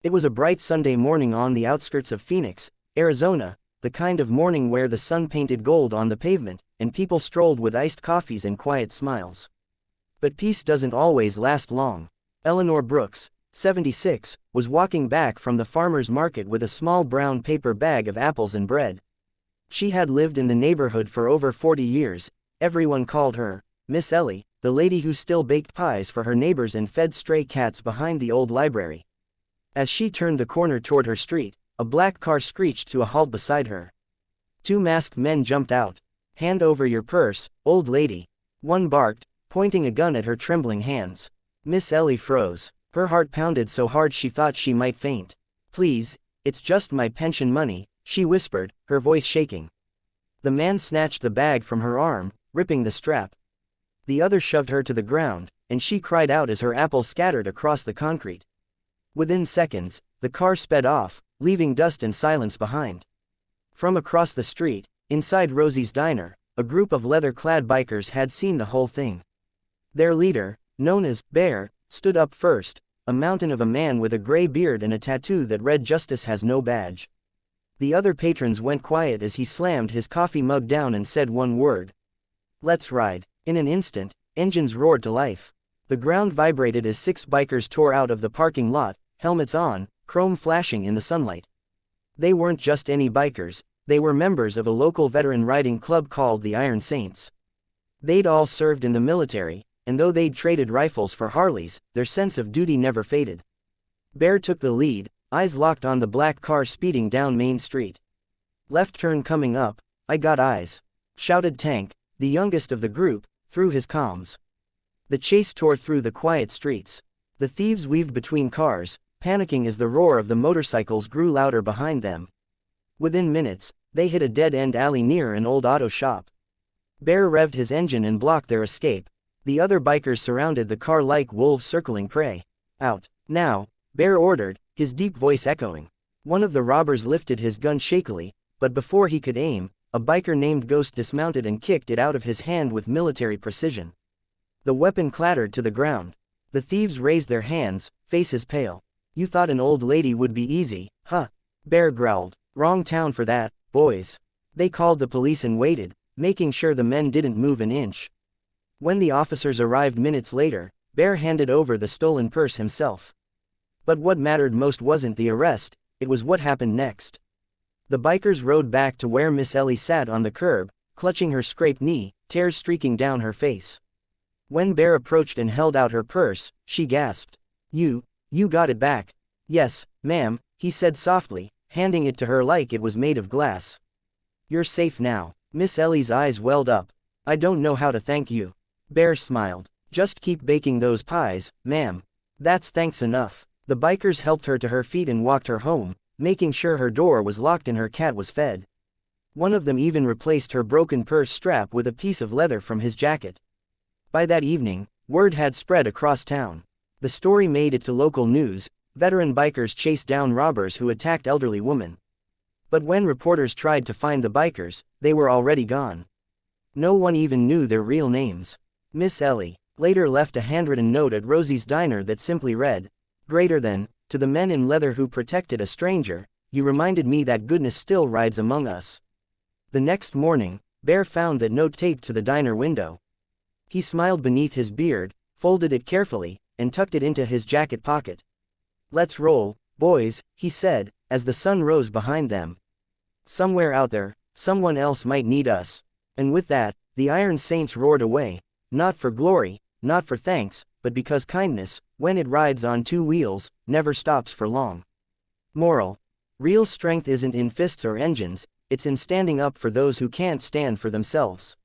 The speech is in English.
It was a bright Sunday morning on the outskirts of Phoenix, Arizona, the kind of morning where the sun painted gold on the pavement, and people strolled with iced coffees and quiet smiles. But peace doesn't always last long. Eleanor Brooks, 76, was walking back from the farmer's market with a small brown paper bag of apples and bread. She had lived in the neighborhood for over 40 years. Everyone called her Miss Ellie, the lady who still baked pies for her neighbors and fed stray cats behind the old library. As she turned the corner toward her street, a black car screeched to a halt beside her. Two masked men jumped out. "Hand over your purse, old lady," one barked, pointing a gun at her trembling hands. Miss Ellie froze. Her heart pounded so hard she thought she might faint. "Please, it's just my pension money," she whispered, her voice shaking. The man snatched the bag from her arm, ripping the strap. The other shoved her to the ground, and she cried out as her apples scattered across the concrete. Within seconds, the car sped off, leaving dust and silence behind. From across the street, inside Rosie's diner, a group of leather-clad bikers had seen the whole thing. Their leader, known as Bear, stood up first, a mountain of a man with a gray beard and a tattoo that read "Justice has no badge." The other patrons went quiet as he slammed his coffee mug down and said one word: "Let's ride." In an instant, engines roared to life. The ground vibrated as 6 bikers tore out of the parking lot, helmets on, chrome flashing in the sunlight. They weren't just any bikers, they were members of a local veteran riding club called the Iron Saints. They'd all served in the military, and though they'd traded rifles for Harleys, their sense of duty never faded. Bear took the lead, eyes locked on the black car speeding down Main Street. "Left turn coming up, I got eyes," shouted Tank, the youngest of the group, through his comms. The chase tore through the quiet streets. The thieves weaved between cars, panicking as the roar of the motorcycles grew louder behind them. Within minutes, they hit a dead-end alley near an old auto shop. Bear revved his engine and blocked their escape. The other bikers surrounded the car like wolves circling prey. "Out, now," Bear ordered, his deep voice echoing. One of the robbers lifted his gun shakily, but before he could aim, a biker named Ghost dismounted and kicked it out of his hand with military precision. The weapon clattered to the ground. The thieves raised their hands, faces pale. "You thought an old lady would be easy, huh?" Bear growled. "Wrong town for that, boys." They called the police and waited, making sure the men didn't move an inch. When the officers arrived minutes later, Bear handed over the stolen purse himself. But what mattered most wasn't the arrest, it was what happened next. The bikers rode back to where Miss Ellie sat on the curb, clutching her scraped knee, tears streaking down her face. When Bear approached and held out her purse, she gasped. You got it back." "Yes, ma'am," he said softly, handing it to her like it was made of glass. "You're safe now." Miss Ellie's eyes welled up. "I don't know how to thank you." Bear smiled. "Just keep baking those pies, ma'am. That's thanks enough." The bikers helped her to her feet and walked her home, making sure her door was locked and her cat was fed. One of them even replaced her broken purse strap with a piece of leather from his jacket. By that evening, word had spread across town. The story made it to local news. Veteran bikers chased down robbers who attacked elderly women. But when reporters tried to find the bikers, they were already gone. No one even knew their real names. Miss Ellie later left a handwritten note at Rosie's diner that simply read, "Greater than, to the men in leather who protected a stranger, you reminded me that goodness still rides among us." The next morning, Bear found that note taped to the diner window. He smiled beneath his beard, folded it carefully, and tucked it into his jacket pocket. "Let's roll, boys," he said, as the sun rose behind them. "Somewhere out there, someone else might need us." And with that, the Iron Saints roared away, not for glory, not for thanks, but because kindness, when it rides on 2 wheels, never stops for long. Moral: real strength isn't in fists or engines, it's in standing up for those who can't stand for themselves.